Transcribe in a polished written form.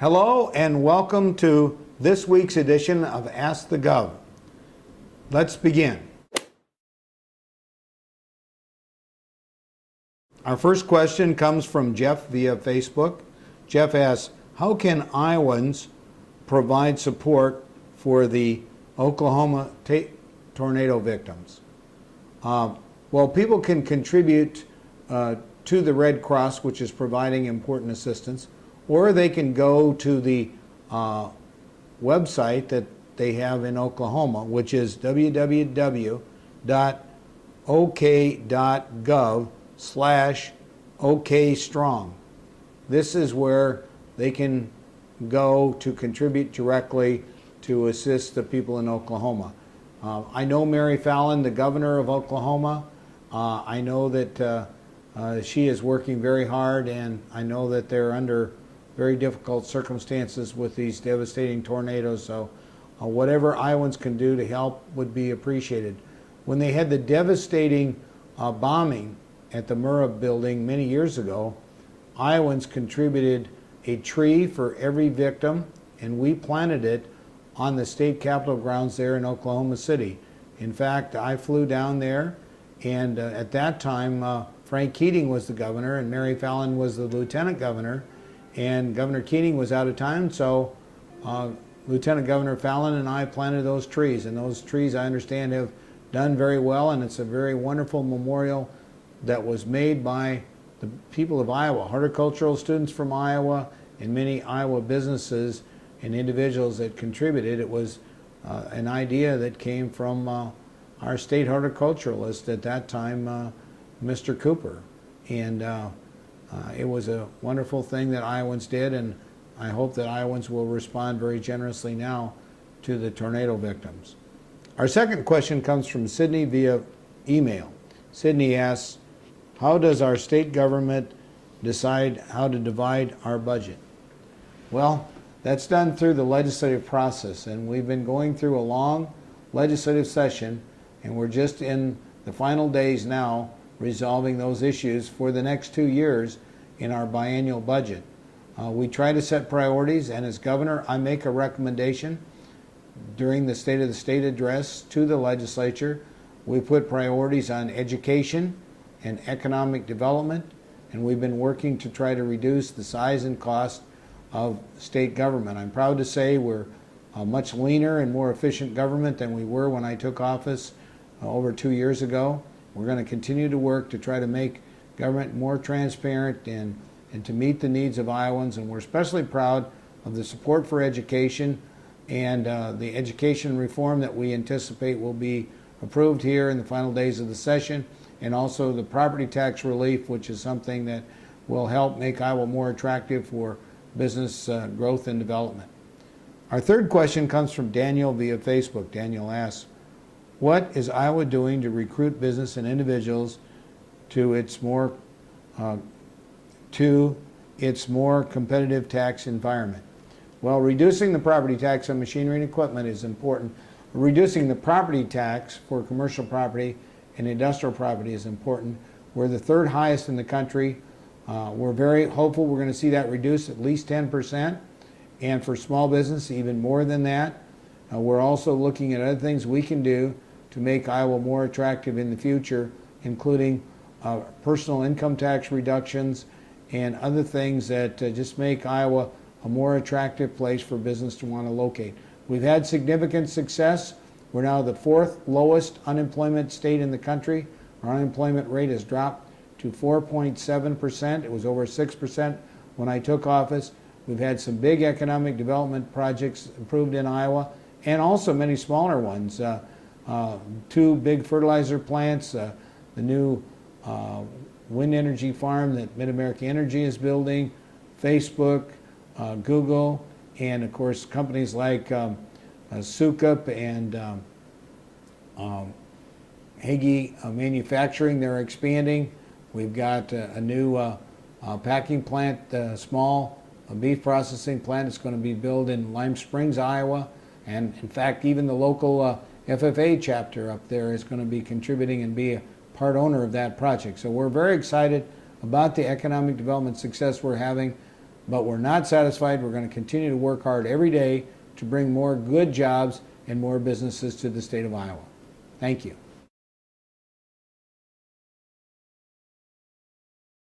Hello and welcome to this week's edition of Ask the Gov. Let's begin. Our first question comes from Jeff via Facebook. Jeff asks, how can Iowans provide support for the Oklahoma tornado victims? Well, people can contribute to the Red Cross, which is providing important assistance, or they can go to the website that they have in Oklahoma, which is www.ok.gov/okstrong. This is where they can go to contribute directly to assist the people in Oklahoma. I know Mary Fallin, the governor of Oklahoma. I know that she is working very hard, and I know that they're under very difficult circumstances with these devastating tornadoes, so whatever Iowans can do to help would be appreciated. When they had the devastating bombing at the Murrah building many years ago, Iowans contributed a tree for every victim, and we planted it on the state capitol grounds there in Oklahoma City. In fact, I flew down there, and at that time Frank Keating was the governor and Mary Fallin was the lieutenant governor, and Governor Keating was out of town, so Lieutenant Governor Fallin and I planted those trees, and those trees, I understand, have done very well, and it's a very wonderful memorial that was made by the people of Iowa, horticultural students from Iowa, and many Iowa businesses and individuals that contributed. It was an idea that came from our state horticulturalist at that time, Mr. Cooper, and it was a wonderful thing that Iowans did, and I hope that Iowans will respond very generously now to the tornado victims. Our second question comes from Sydney via email. Sydney asks, how does our state government decide how to divide our budget? Well, that's done through the legislative process, and we've been going through a long legislative session, and we're just in the final days now resolving those issues for the next 2 years in our biennial budget. We try to set priorities, and as governor, I make a recommendation during the State of the State address to the legislature. We put priorities on education and economic development, and we've been working to try to reduce the size and cost of state government. I'm proud to say we're a much leaner and more efficient government than we were when I took office over 2 years ago. We're going to continue to work to try to make government more transparent and to meet the needs of Iowans, and we're especially proud of the support for education and the education reform that we anticipate will be approved here in the final days of the session, and also the property tax relief, which is something that will help make Iowa more attractive for business growth and development. Our third question comes from Daniel via Facebook. Daniel asks, what is Iowa doing to recruit business and individuals to its more competitive tax environment? Well, reducing the property tax on machinery and equipment is important. Reducing the property tax for commercial property and industrial property is important. We're the third highest in the country. We're very hopeful we're going to see that reduced at least 10%, and for small business even more than that. We're also looking at other things we can do to make Iowa more attractive in the future, including personal income tax reductions and other things that just make Iowa a more attractive place for business to want to locate. We've had significant success. We're now the fourth lowest unemployment state in the country. Our unemployment rate has dropped to 4.7%. It was over 6% when I took office. We've had some big economic development projects approved in Iowa, and also many smaller ones. 2 big fertilizer plants, the new wind energy farm that Mid-America Energy is building, Facebook, Google, and of course companies like Sukup and Hagee Manufacturing. They're expanding. We've got a new packing plant, small beef processing plant. It's going to be built in Lime Springs, Iowa, and in fact even the local FFA chapter up there is going to be contributing and be a part owner of that project. So we're very excited about the economic development success we're having. but we're not satisfied. We're going to continue to work hard every day to bring more good jobs and more businesses to the state of Iowa. Thank you.